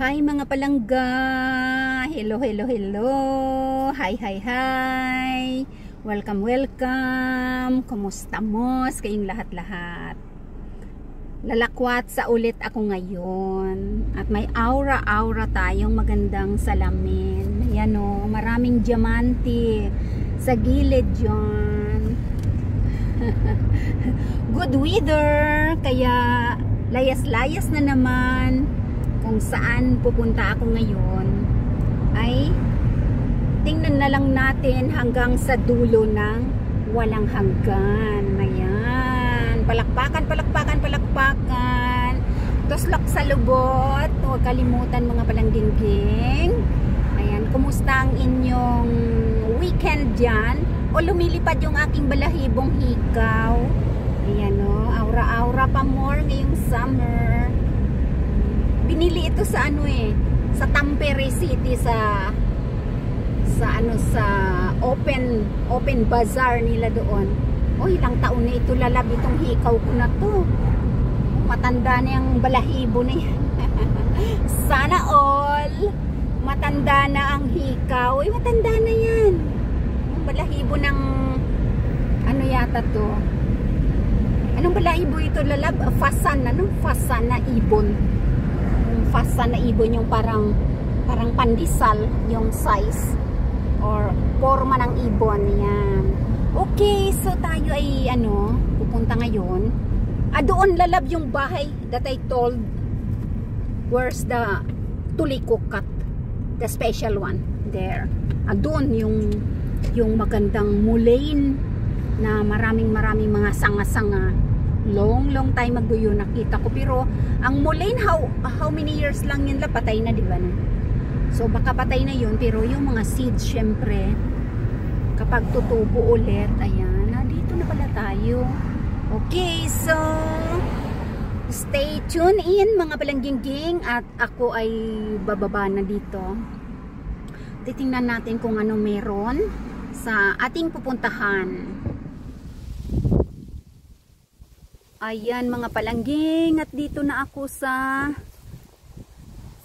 Hi mga palangga! Hello, hello, hello! Hi, hi, hi! Welcome, welcome! Kumusta mo sa kayong lahat-lahat? Lalakwat sa ulit ako ngayon. At may aura-aura tayong magandang salamin. Ayan o, maraming diamante sa gilid dyan. Good weather! Kaya layas-layas na naman. Kung saan pupunta ako ngayon ay tingnan na lang natin hanggang sa dulo ng walang hanggan. Ayan, palakpakan, palakpakan, palakpakan. Tuslok sa lubot. Huwag kalimutan mga palangging-ging. Ayan, kumusta ang inyong weekend dyan? O lumilipad yung aking balahibong hikaw. Ayan o, aura-aura pa more ngayong summer. Binili ito sa ano sa Tampere City sa open bazaar nila doon. O ilang taon na ito lalab itong hikaw ko na to. Matanda na yung balahibo na yan. Sana all matanda na ang hikaw. Ay matanda na yan. Yung balahibo ng ano yata to. Anong balahibo ito lalab? Fasan na ibon. Fasan na ibon yung parang pandesal yung size or forma ng ibon. Yan. Okay, so tayo ay pupunta ngayon. Doon lalab yung bahay that I told. Where's the tulikukat? The special one. There. Doon yung magandang mulane na maraming mga sanga-sanga. Long time ago yun nakita ko, pero ang mulane how many years lang yun patay na, di ba? So baka patay na yun, pero yung mga seeds syempre kapag tutubo ulit, ayan, dito na pala tayo. Okay, so stay tuned in mga palangging-ging at ako ay bababa na dito. Titingnan natin kung ano meron sa ating pupuntahan. Ayan mga palangging, at dito na ako sa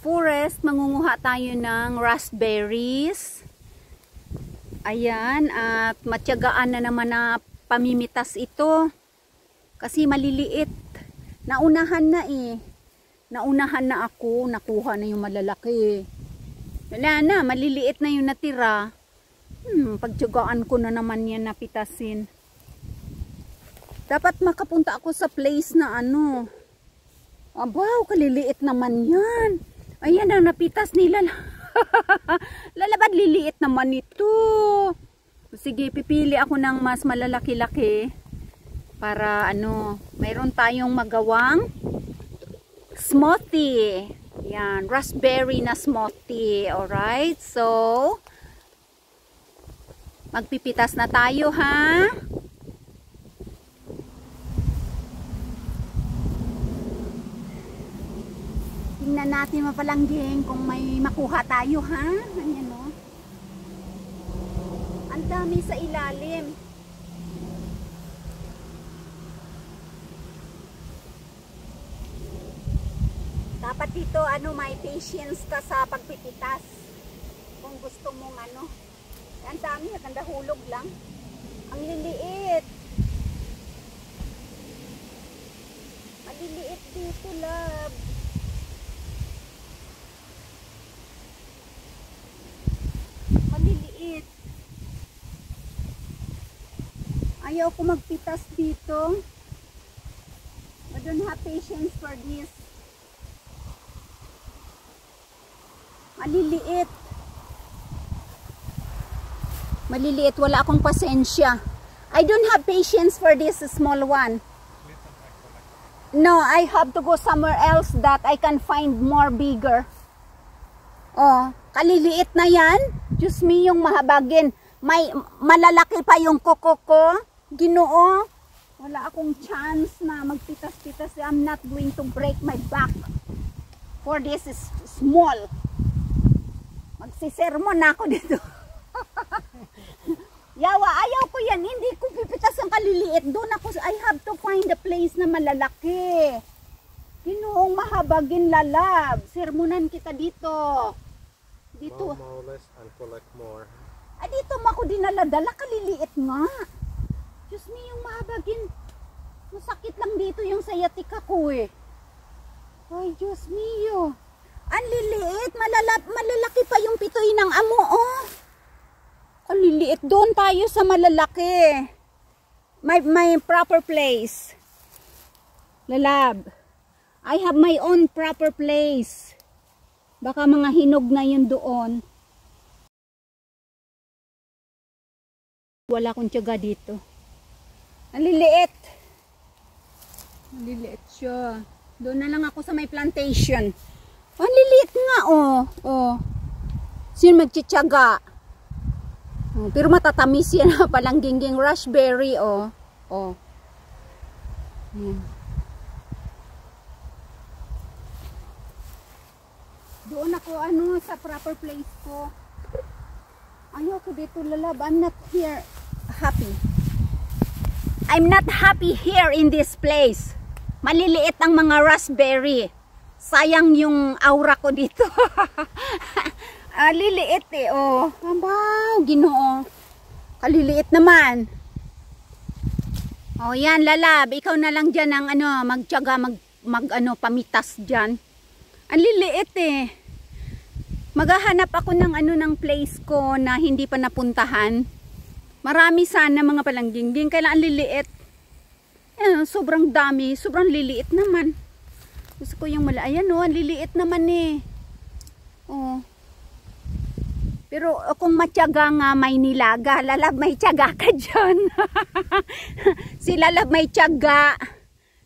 forest. Mangunguha tayo ng raspberries. Ayan, at matyagaan na naman na pamimitas ito. Kasi maliliit. Naunahan na ako, nakuha na yung malalaki. Wala na, maliliit na yung natira. Pagtyagaan ko na naman yan napitasin. Dapat makapunta ako sa place na Wow, kaliliit naman yan. Ayan ang napitas nila. Lalabad, liliit naman ito. Sige, pipili ako ng mas malalaki-laki. Para mayroon tayong magawang smoothie. Yan, raspberry na smoothie. Alright, so magpipitas na tayo, ha? Tingnan natin mapalangging kung may makuha tayo, ha? Ayan o. Ang dami sa ilalim. Dapat dito, may patience ka sa pagpipitas. Kung gusto mong Ang dami, maganda hulog lang. Ang liliit. Maliliit dito, love. Ayaw ko magpitas dito. I don't have patience for this. Maliliit. Maliliit. Wala akong pasensya. I don't have patience for this small one. No, I have to go somewhere else that I can find more bigger. Oh, kaliliit na yan. Diyos me, yung mahabagin. May malalaki pa yung kuko ko. Ginoo, wala akong chance na magpitas-pitas. I'm not going to break my back for this is small. Magsisermon na ako dito. Yawa, ayaw ko yan. Hindi ko pipitas ang kaliliit. Doon ako, I have to find a place na malalaki. Ginoong mahabagin lalab. Sermonan kita dito. Dito. More or less and collect more. Dito mo ako dinala-dala. Kaliliit nga. Diyos me, yung mahabagin. Masakit lang dito yung sayatika ko eh. Ay, Diyos mio. Ang liliit. Malalaki pa yung pitoy ng amo, oh. Ang liliit. Doon tayo sa malalaki. My proper place. Lalab. I have my own proper place. Baka mga hinog na yun doon. Wala akong tiyaga dito. Ang liliit. Ang liliit siya. Doon na lang ako sa may plantation. Ang liliit nga, oh. Oh. Sino magtsitsaga? Oh, pero matatamis yan, palang gingging raspberry, oh. Oh. Ayan. Doon ako, sa proper place ko. Ayoko dito, lalab. I'm not here happy. I'm not happy here in this place. Maliliit ang mga raspberry. Sayang yung aura ko dito. Liliit eh, oh. Wow, Ginoo. Kaliliit naman. Oh, yan, lalab. Ikaw na lang dyan ang magtiyaga, pamitas dyan. Ang liliit eh. Maghahanap ako ng ng place ko na hindi pa napuntahan. Marami sana mga palangging. Kailangan liliit. Sobrang dami. Sobrang liliit naman. Gusto ko yung ayan oh, ang liliit naman eh. Oh. Pero kung matyaga nga may nilaga, lalab may tiyaga ka dyan. Si lalab may tiyaga.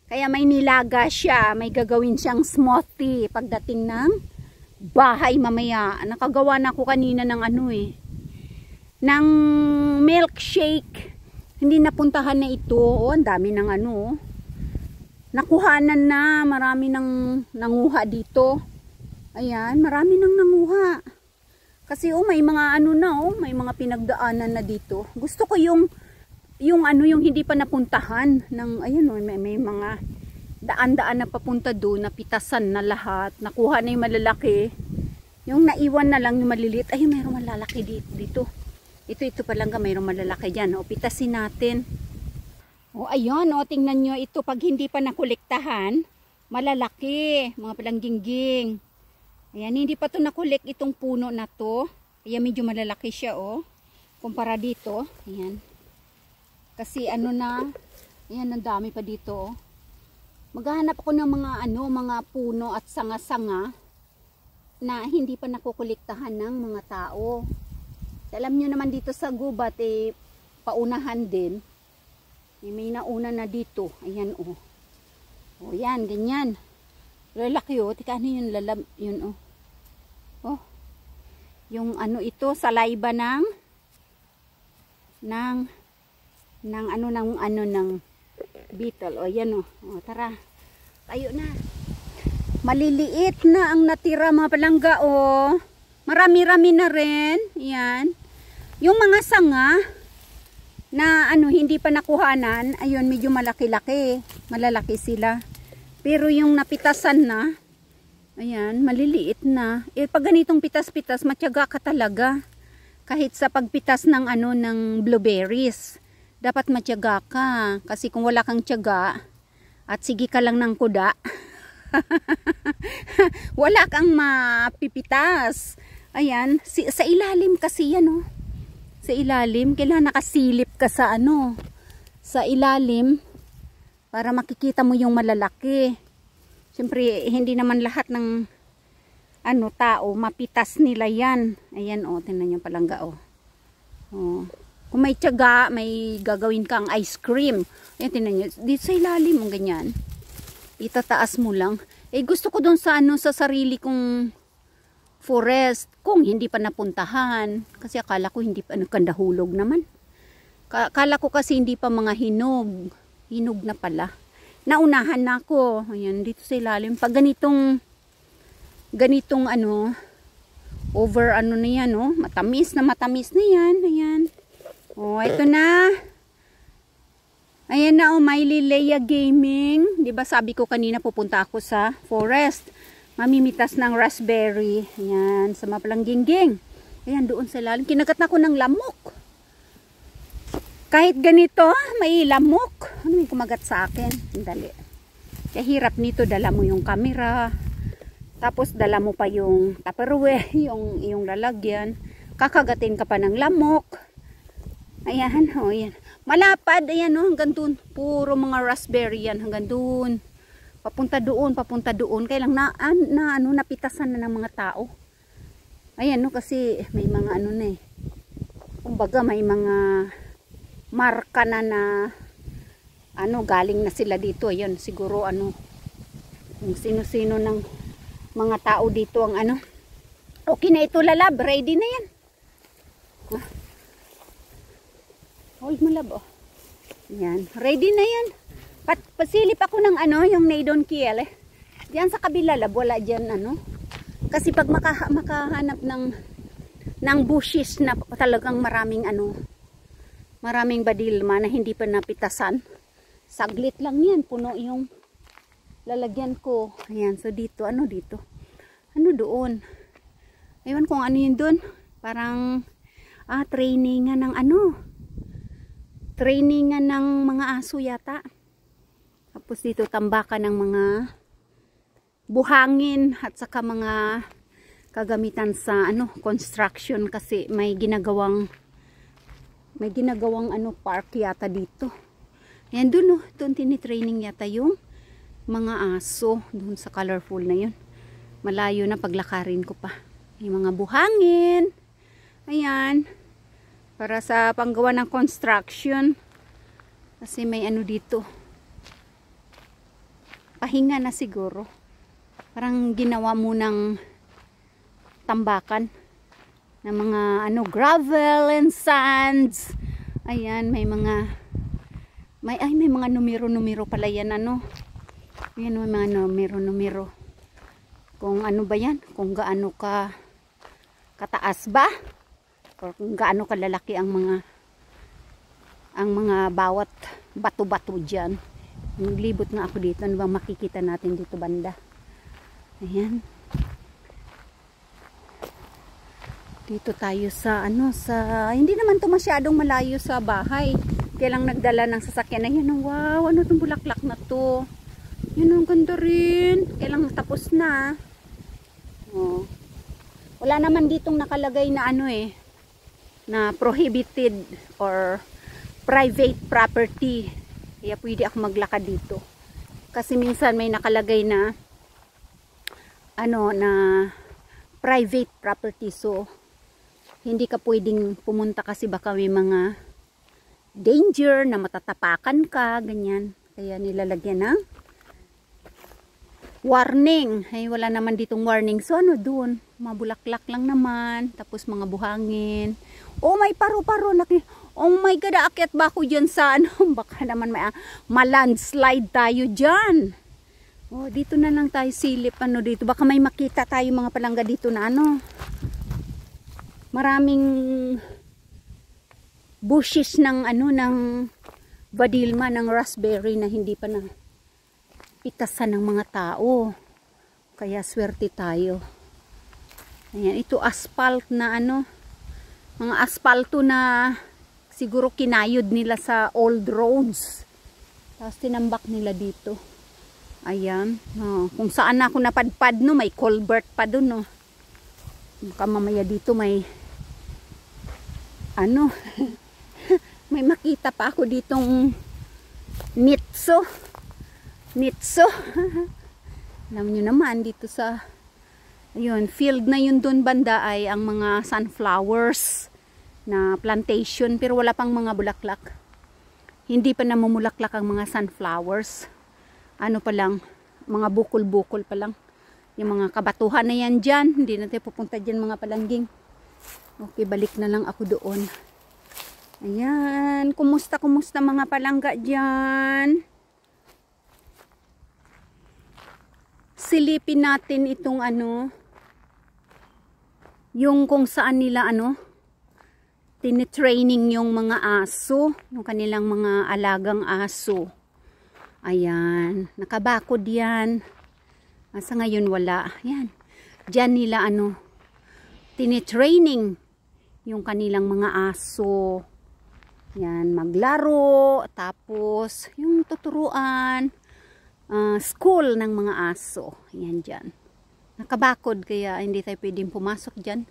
Kaya may nilaga siya. May gagawin siyang smoothie pagdating ng bahay mamaya. Nakagawa na ako kanina ng ng milkshake. Hindi napuntahan na ito. Oh, ang dami ng nakuhanan na. Marami nang nanguha dito. Ayan, marami nang nanguha. Kasi may mga may mga pinagdaanan na dito. Gusto ko yung hindi pa napuntahan ng may mga daan-daan na papunta doon, napitasan na lahat, nakuha na yung malalaki. Yung naiwan na lang yung maliliit. Ay, mayroong malalaki dito. Ito pa lang mayroong malalaki diyan. O pitasin natin. O ayun, tingnan nyo ito pag hindi pa nakolektahan, malalaki, mga palangging. Ayan, hindi pa to nakolek itong puno na to. Kaya medyo malalaki siya kumpara dito. Ayan. Kasi na, ayan, ang dami pa dito. Maghahanap ako ng mga puno at sanga-sanga na hindi pa nakukolektahan ng mga tao. Alam nyo naman dito sa gubat, paunahan din. May nauna na dito. Ayan, oh. O, yan, ganyan. Lalaki, oh. Tika, yun, lalab, yun, oh. Oh. Yung ito, salayba ng beetle. O, yan, oh. O, tara. Tayo na. Maliliit na ang natira, mga palangga, oh. Marami-rami na rin. Yan. Yung mga sanga na hindi pa nakuhanan, ayun, medyo malaki-laki. Malalaki sila. Pero yung napitasan na, ayan, maliliit na. Pag ganitong pitas-pitas, matyaga ka talaga. Kahit sa pagpitas ng ng blueberries, dapat matyaga ka. Kasi kung wala kang tiyaga, at sige ka lang ng kuda, wala kang mapipitas. Ayan, sa ilalim kasi yan, oh. Sa ilalim, kailangan nakasilip ka sa sa ilalim para makikita mo yung malalaki. Siyempre, hindi naman lahat ng tao mapitas nila yan. Ayan, oh, tingnan nyo palangga, oh. Oh. Kung may tiyaga, may gagawin kang ice cream. Ayan, tingnan nyo, dito sa ilalim mo ganyan. Itataas mo lang. Gusto ko doon sa sa sarili kong forest, kung hindi pa napuntahan. Kasi akala ko hindi pa nagkandahulog naman. Akala ko kasi hindi pa mga hinog. Hinog na pala. Naunahan na ako. Ayan, dito sa ilalim. Pag ganitong over na yan, oh. Matamis na yan. Ayan. Oh, ito na. Ayan. Ayan na, Miley Leia Gaming. Diba sabi ko kanina pupunta ako sa forest. Mamimitas ng raspberry. Ayan, sa Mapalanggingging. Ayan, doon sa lalim. Kinagat na ko ng lamok. Kahit ganito, may lamok. Ano yung kumagat sa akin? Dali. Kaya hirap nito, dala mo yung camera. Tapos dala mo pa yung tupperware, yung lalagyan. Kakagatin ka pa ng lamok. Ayan, o, ayan. Malapad, ayan o, hanggang doon. Puro mga raspberry yan, hanggang doon. Papunta doon. Kaya lang napitasan na ng mga tao. Ayan no, kasi may mga ano na eh. Kumbaga may mga marka na galing na sila dito. Ayan, siguro kung sino-sino ng mga tao dito ang Okay na ito, lalab. Ready na yan. Hold mo lab, oh. Yan. Ready na yan. Pasilip ako ng yung Nadon Kiel eh. Diyan sa kabila lab, wala dyan Kasi pag makahanap ng bushes na talagang maraming badilma na hindi pa napitasan. Saglit lang yan, puno yung lalagyan ko. Ayan, so dito, dito? Doon? Ewan kung ano yun doon. Parang, trainingan ng trainingan ng mga aso yata. Tapos dito tambakan ng mga buhangin at saka mga kagamitan sa construction kasi may ginagawang park yata dito. Ayan doon tinitraining yata yung mga aso doon sa colorful na yun. Malayo na paglakarin ko pa. Yung mga buhangin. Ayan. Para sa panggawa ng construction. Kasi may dito. Pahinga na siguro. Parang ginawa mo ng tambakan na mga gravel and sands. Ayan, may mga numero pala yan Ayan, may mga numero. Kung ba yan? Kung gaano kataas ba? O kung gaano kalalaki ang mga bawat bato-bato diyan. Naglibot nga ako dito, ano bang makikita natin dito banda? Ayan. Dito tayo sa hindi naman to masyadong malayo sa bahay. Kaya lang nagdala ng sasakyan. Ayan, wow, tong bulaklak na to. Yun, ang ganda rin. Kaya lang tapos na. Oh. Wala naman ditong nakalagay na na prohibited or private property. Kaya pwede ako maglakad dito. Kasi minsan may nakalagay na na private property. So, hindi ka pwedeng pumunta kasi baka may mga danger na matatapakan ka, ganyan. Kaya nilalagyan ng warning. Ay, wala naman ditong warning. So, doon? Mabulaklak lang naman. Tapos mga buhangin. Oh, may paru-paro. Laki. Oh my God, aakyat ba ako dyan sa baka naman may ma-landslide tayo dyan. Oh, dito na lang tayo silip. Dito. Baka may makita tayo mga palangga dito na maraming bushes ng ng badilma, ng raspberry na hindi pa na pitasan ng mga tao. Kaya swerte tayo. Ayan, ito asphalt na mga aspalto na siguro kinayod nila sa old roads. Tapos tinambak nila dito. Ayan. Kung saan ako napadpad may culvert pa dun Baka mamaya dito may may makita pa ako ditong nitso. Alam nyo naman dito sa field na yun doon banda ay ang mga sunflowers na plantation, pero wala pang mga bulaklak. Hindi pa namumulaklak ang mga sunflowers. Pa lang, mga bukol-bukol pa lang. Yung mga kabatuhan na yan dyan, hindi natin pupunta dyan mga palangging. Okay, balik na lang ako doon. Ayan, kumusta mga palangga dyan? Silipin natin itong yung kung saan nila tinitraining yung mga aso, yung kanilang mga alagang aso. Ayan, nakabakod yan. Sa ngayon wala. Ayan, dyan nila tinitraining yung kanilang mga aso. Yan, maglaro, tapos yung tuturuan, school ng mga aso. Yan dyan. Nakabakod kaya hindi tayo pwedeng pumasok dyan.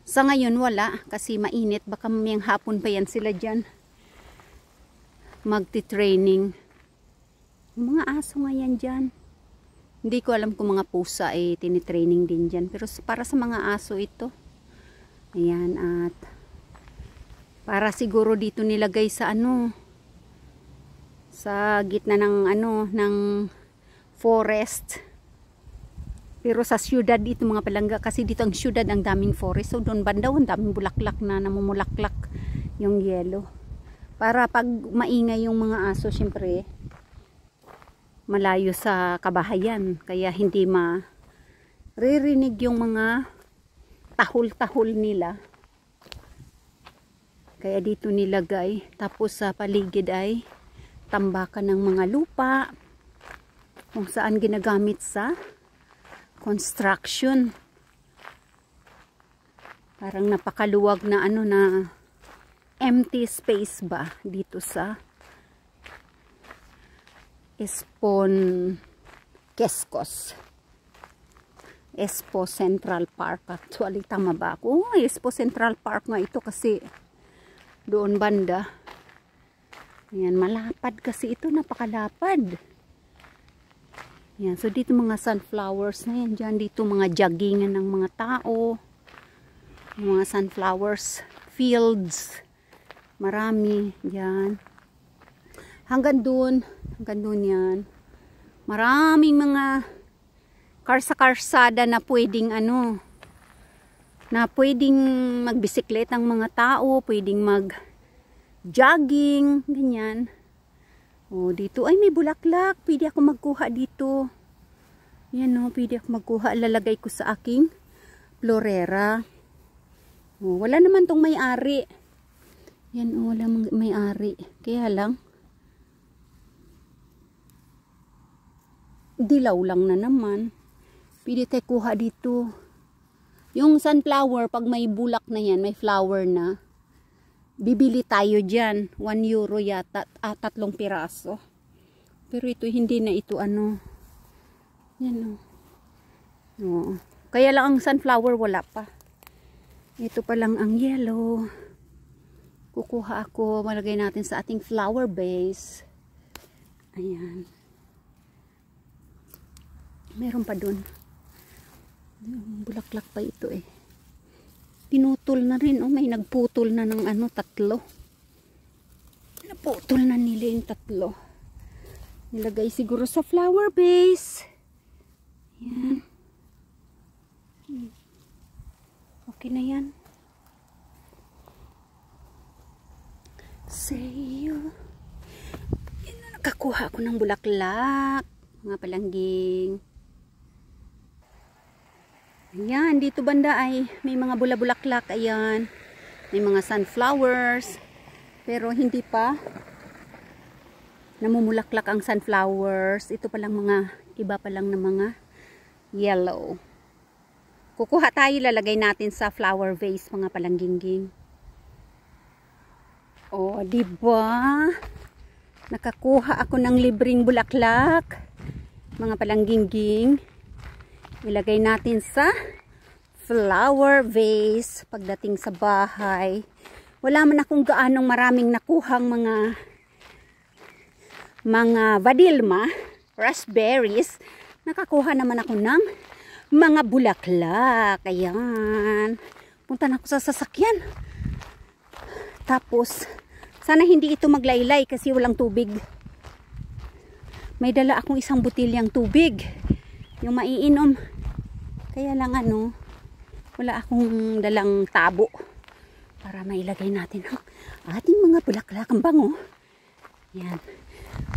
Sa ngayon wala kasi mainit. Baka mamayang hapon pa yan sila dyan. Magti-training. Yung mga aso nga yan dyan. Hindi ko alam kung mga pusa ay tinitraining din dyan. Pero para sa mga aso ito. Ayan, at para siguro dito nilagay sa sa gitna ng ng forest. Pero sa syudad dito mga palangga, kasi dito ang syudad ang daming forest. So doon banda ang daming bulaklak na namumulaklak yung yelo. Para pag maingay yung mga aso, syempre malayo sa kabahayan, kaya hindi maririnig yung mga tahol-tahol nila. Kaya dito nilagay. Tapos sa paligid ay tambakan ng mga lupa kung saan ginagamit sa construction. Parang napakaluwag na na empty space ba dito sa Espon Quezcos. Expo Central Park. Actually, tama ba ako? Expo Central Park nga ito kasi doon banda. Ayan, malapad kasi ito. Napakalapad. Ayan, so dito mga sunflowers na yan. Diyan dito mga joggingan ng mga tao. Yung mga sunflowers fields. Marami. Diyan. Hanggang doon yan. Maraming mga karsa-karsada na pwedeng na pwedeng magbisikleta ang mga tao, pwedeng mag-jogging, ganyan. Oh, dito ay may bulaklak, pwede ako magkuha dito. Yan pwede ako magkuha, lalagay ko sa aking florera. Oh, wala naman tong may-ari. Yan wala may-ari. Kaya lang dilaw lang na naman. Pwede tayo kuha dito. Yung sunflower, pag may bulak na yan, may flower na, bibili tayo dyan. 1 euro yata, 3 piraso. Pero ito, hindi na ito Yan oh. Kaya lang ang sunflower, wala pa. Ito pa lang ang yellow. Kukuha ako, malagay natin sa ating flower base. Ayan. Meron pa dun. Bulaklak pa ito eh. Pinutol na rin. May nagputol na ng 3. Naputol na nila yung 3. Nilagay siguro sa flower base. Yan. Okay na yan. Say you. Yan na, nakakuha ako ng bulaklak. Mga palangging. Ayan, dito banda ay may mga bula-bulaklak. Ayan, may mga sunflowers. Pero hindi pa namumulaklak ang sunflowers. Ito pa lang iba pa lang na mga yellow. Kukuha tayo, lalagay natin sa flower vase, mga palangging. Oh, diba? Nakakuha ako ng libreng bulaklak. Mga palangging. Ilagay natin sa flower vase pagdating sa bahay. Wala man akong gaanong maraming nakuhang mga vadilma, raspberries. Nakakuha naman ako ng mga bulaklak. Ayan. Punta na ako sa sasakyan. Tapos, sana hindi ito maglaylay kasi walang tubig. May dala akong isang botilyang tubig. Yung maiinom. Kaya lang wala akong dalang tabo para mailagay natin ang ating mga bulaklak. Ang bango. Yan.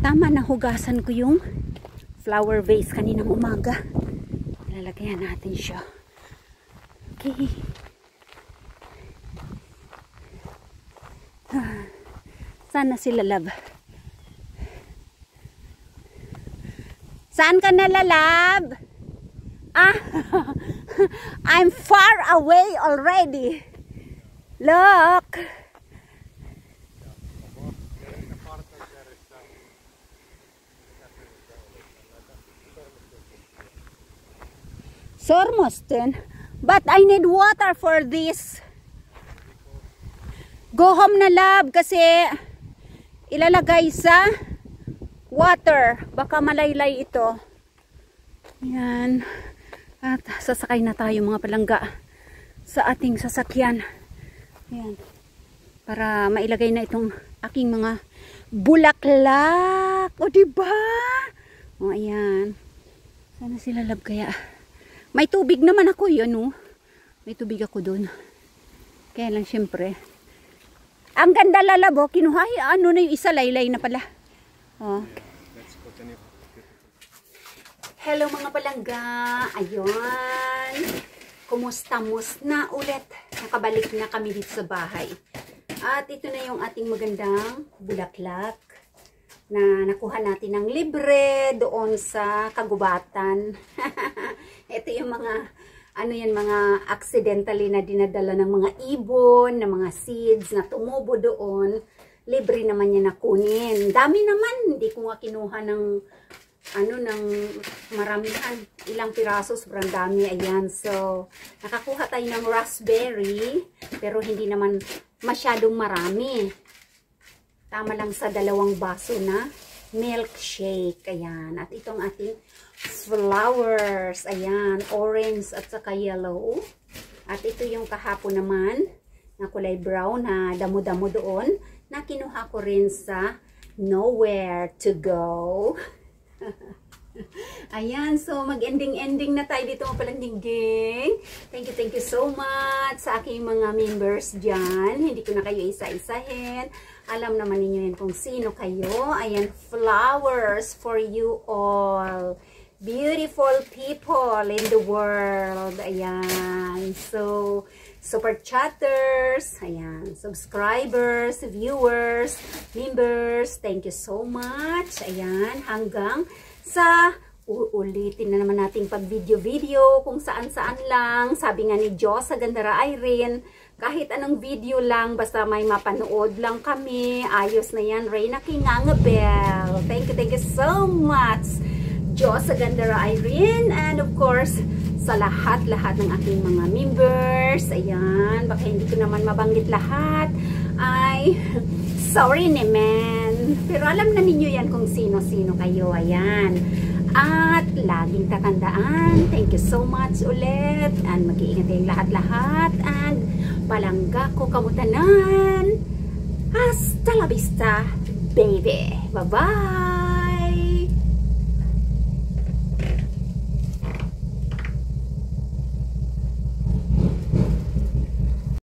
Tama na hugasan ko yung flower vase kaninang umaga. Lalagayan natin siya. Okay. Saan na sila, love? Saan ka na, love? Ah, I'm far away already. Look. Sormosten. But I need water for this. Go home na, love, kasi ilalagay sa water. Baka malaylay ito. Yan. At sasakay na tayo mga palangga sa ating sasakyan. Yan. Para mailagay na itong aking mga bulaklak. O, diba? O, ayan. Sana sila, love, kaya. May tubig naman ako yun, no? May tubig ako dun. Kaya lang, syempre. Ang ganda, lalabo. Kinuha, ano na yung isa, laylay na pala. Oh. Hello mga palangga. Ayun. Kumusta na ulit. Nakabalik na kami dito sa bahay. At ito na yung ating magandang bulaklak na nakuha natin ng libre doon sa kagubatan. Ito yung mga, ano yan, mga accidentally na dinadala ng mga ibon, ng mga seeds na tumubo doon. Libre naman yan na kunin. Dami naman, hindi ko nga kinuha ng, ano, ng maramihan. Ilang piraso, sobrang dami. Ayan, so, nakakuha tayo ng raspberry, pero hindi naman masyadong marami. Tama lang sa 2 baso na milkshake. Ayan. At itong ating flowers. Ayan. Orange at saka yellow. At ito yung kahapon naman na kulay brown na damo-damo doon na kinuha ko rin sa Nowhere to Go. Ayan, so mag-ending na tayo dito mga palangging. Thank you so much sa aking mga members dyan. Hindi ko na kayo isa-isahin. Alam naman ninyo yan kung sino kayo. Ayan, flowers for you all. Beautiful people in the world. Ayan, so super chatters. Ayan, subscribers, viewers, members. Thank you so much. Ayan, hanggang sa uulitin na naman nating pag-video kung saan-saan lang. Sabi nga ni Diyos sa Gandara Irene, kahit anong video lang, basta may mapanood lang kami. Ayos na yan, Reyna Kingangabel. Thank you so much, Diyos sa Gandara Irene. And of course, sa lahat-lahat ng aking mga members. Ayan, baka hindi ko naman mabanggit lahat. Ay, sorry naman. Pero alam na ninyo yan kung sino-sino kayo. Ayan. At laging tatandaan, thank you so much ulit. And mag-iingat kayong lahat-lahat. And palangga ko kamutanan. Hasta la vista, baby. Bye-bye.